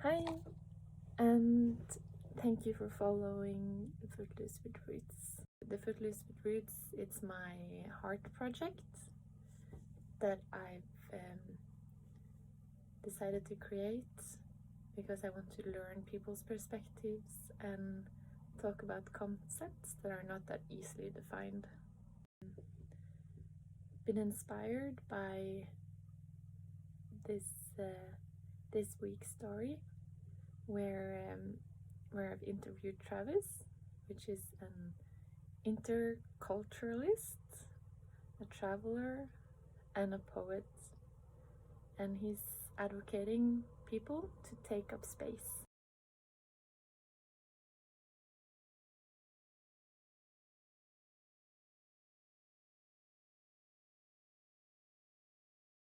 Hi, and thank you for following Footloose with Roots. The Footloose with Roots, it's my heart project that I've decided to create because I want to learn people's perspectives and talk about concepts that are not that easily defined. Been inspired by this this week's story where I've interviewed Travis, which is an interculturalist, a traveler, and a poet, and he's advocating people to take up space.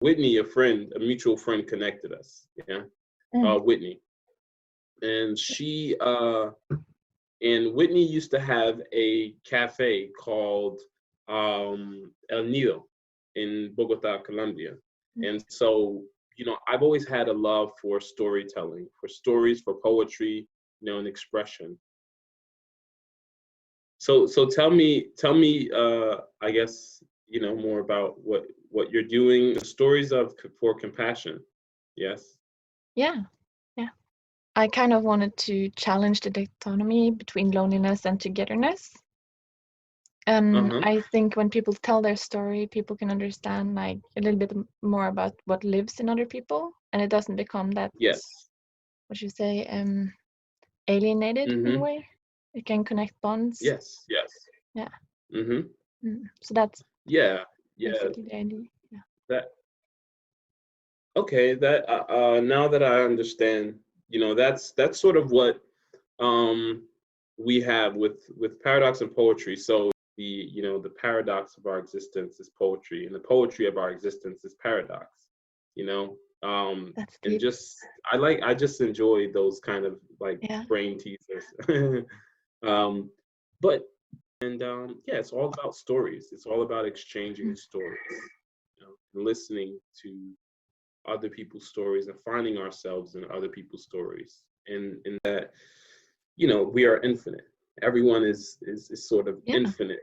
Whitney, a mutual friend, connected us. Yeah, Whitney, and Whitney used to have a cafe called El Nido in Bogota, Colombia, and so I've always had a love for storytelling, for stories, for poetry, and expression. So tell me, I guess more about what you're doing. The stories for compassion. Yes. Yeah, yeah. I kind of wanted to challenge the dichotomy between loneliness and togetherness. And Uh-huh. I think when people tell their story, people can understand like a little bit more about what lives in other people, and it doesn't become that, Yes. what you say, alienated in a Mm-hmm. way. It can connect bonds. Yes. Yes. Yeah. Mm-hmm. So that's Yeah. Yeah. basically the idea. Yeah. That okay. That now that I understand, that's sort of what um we have with paradox and poetry. So the paradox of our existence is poetry, and the poetry of our existence is paradox. You know, That's and deep. I just enjoy those kind of like Yeah. brain teasers. um, but yeah, it's all about stories. It's all about exchanging Mm. stories, and listening to other people's stories and finding ourselves in other people's stories, and in that we are infinite. Everyone is sort of Yeah. infinite,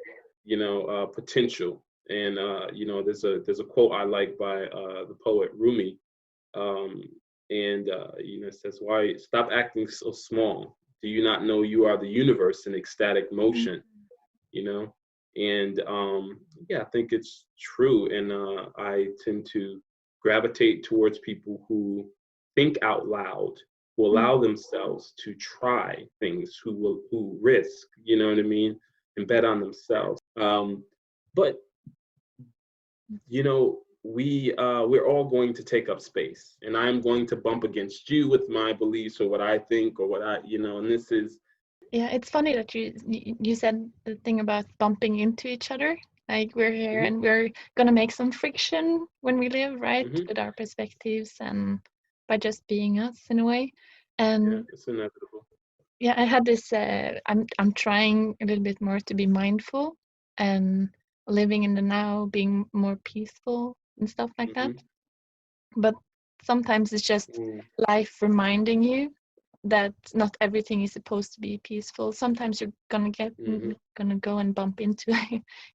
potential. And there's a quote I like by the poet Rumi, um, and it says, "Why stop acting so small? Do you not know you are the universe in ecstatic Mm. motion?" You know, and yeah, I think it's true, and I tend to gravitate towards people who think out loud, who Mm. allow themselves to try things, who risk, you know what I mean, and bet on themselves. But we're all going to take up space, and I'm going to bump against you with my beliefs or what I think or what and this is Yeah, it's funny that you said the thing about bumping into each other. Like we're here mhm, and we're gonna make some friction when we live, right? mhm, With our perspectives and by just being us in a way. yeah, And it's inevitable. yeah, I had this. I'm trying a little bit more to be mindful and living in the now, being more peaceful and stuff like that. Hmm. But sometimes it's just Mm, life reminding you that not everything is supposed to be peaceful. Sometimes you're mhm, gonna go and bump into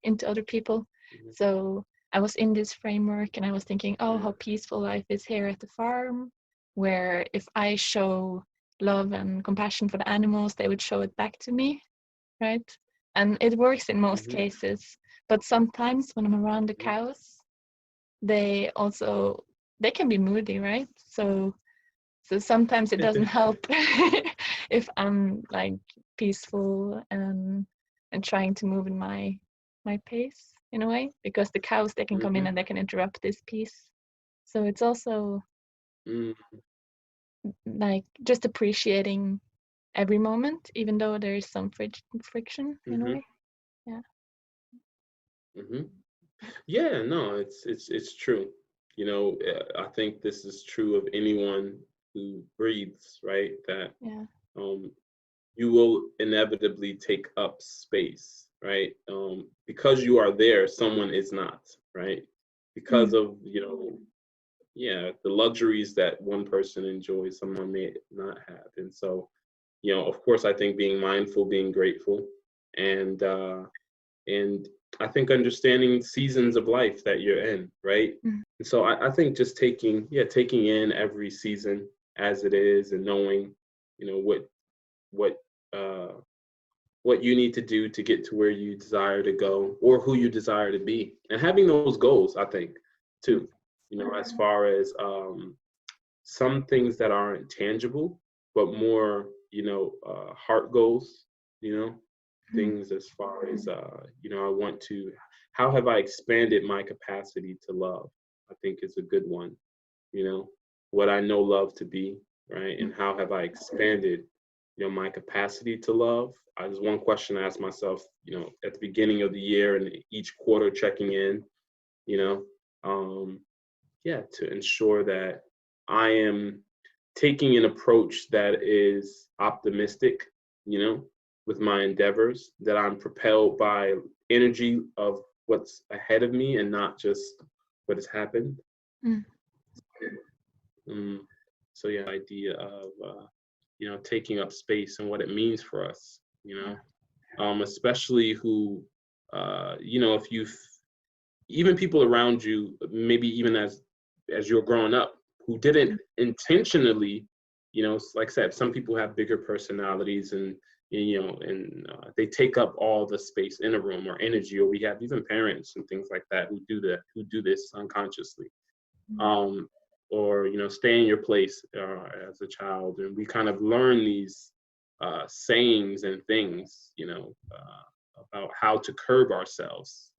into other people. mhm, So I was in this framework and I was thinking, oh, yeah, how peaceful life is here at the farm, where if I show love and compassion for the animals, they would show it back to me, right? And it works in most mhm, cases. But sometimes when I'm around the mhm, cows, they also they can be moody, right? So sometimes it doesn't help if I'm like peaceful and trying to move in my pace in a way, because the cows, they can come in mhm, and they can interrupt this peace. So it's also mm, like just appreciating every moment, even though there is some friction in a mhm, way. Yeah. mhm. Yeah, no, it's true. I think this is true of anyone who breathes, right? That Yeah. um, you will inevitably take up space, right? Because you are there, someone is not, right? Because Mm. of yeah, the luxuries that one person enjoys, someone may not have. And so, of course, I think being mindful, being grateful, and and I think understanding seasons of life that you're in, right? Mm. And so I think just taking in every season as it is, and knowing, what what uh, what you need to do to get to where you desire to go, or who you desire to be, and having those goals, I think, too. As far as some things that aren't tangible, but more, heart goals, things as far as, I want to, how have I expanded my capacity to love? I think is a good one, what I know love to be, right? And how have I expanded, my capacity to love? There's one question I ask myself, at the beginning of the year and each quarter checking in, you know, to ensure that I am taking an approach that is optimistic, with my endeavors, that I'm propelled by energy of what's ahead of me and not just what has happened. Mm. So yeah, idea of taking up space and what it means for us, especially who, if you've, even people around you, maybe even as you're growing up, who didn't intentionally, like I said, some people have bigger personalities, and they take up all the space in a room or energy, or we have even parents and things like that who do this unconsciously. Or stay in your place as a child, and we kind of learn these sayings and things, about how to curb ourselves,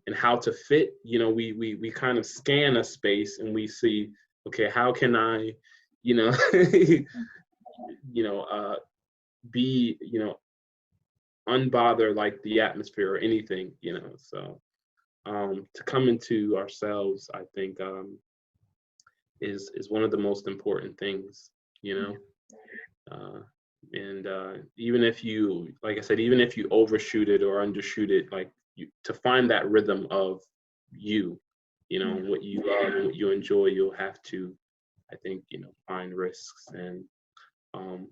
and how to fit. We kind of scan a space and we see, okay, how can I, be, unbother like the atmosphere or anything, so to come into ourselves, I think, is one of the most important things, and even if you, like I said, even if you overshoot it or undershoot it, like to find that rhythm of you, what you love and what you enjoy, you'll have to, I think, find risks. And I'm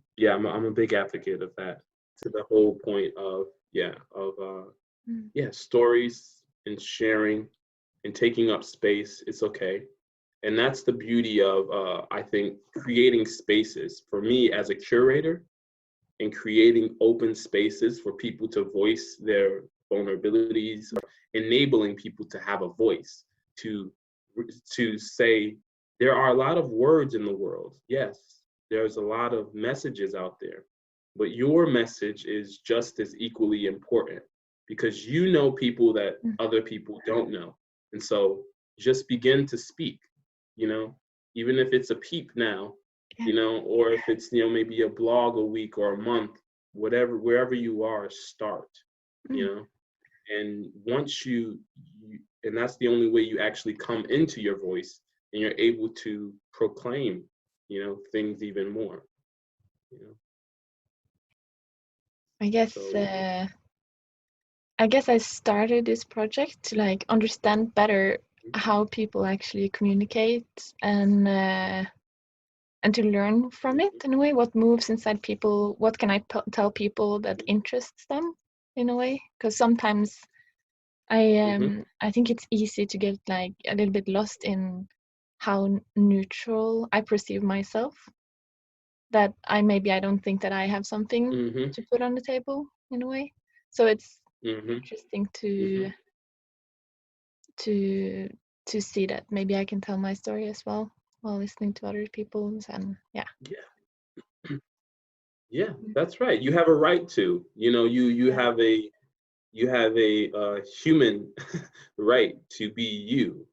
a big advocate of that, to the whole point of stories and sharing and taking up space. It's okay. And that's the beauty of, I think, creating spaces for me as a curator, and creating open spaces for people to voice their vulnerabilities, or enabling people to have a voice, to say, there are a lot of words in the world. Yes, there's a lot of messages out there, but your message is just as equally important, because you know people that other people don't know. And so just begin to speak, even if it's a peep now, or if it's, maybe a blog a week or a month, whatever, wherever you are, start, and once and that's the only way you actually come into your voice, and you're able to proclaim, things even more, I guess So, I guess I started this project to like understand better how people actually communicate, and to learn from it in a way, what moves inside people, what can I tell people that interests them in a way, because sometimes I think it's easy to get like a little bit lost in how neutral I perceive myself, that I don't think that I have something to put on the table in a way. So it's interesting to see that maybe I can tell my story as well while listening to other people's, and yeah, that's right. You have a right to, you have a human right to be you,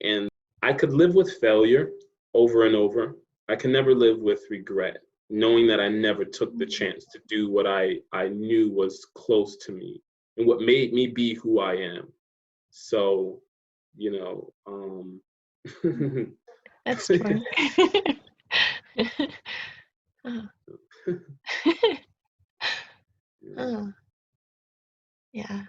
and I could live with failure over and over. I can never live with regret, knowing that I never took the chance to do what I knew was close to me and what made me be who I am. So, that's true. Oh. Oh. Yeah.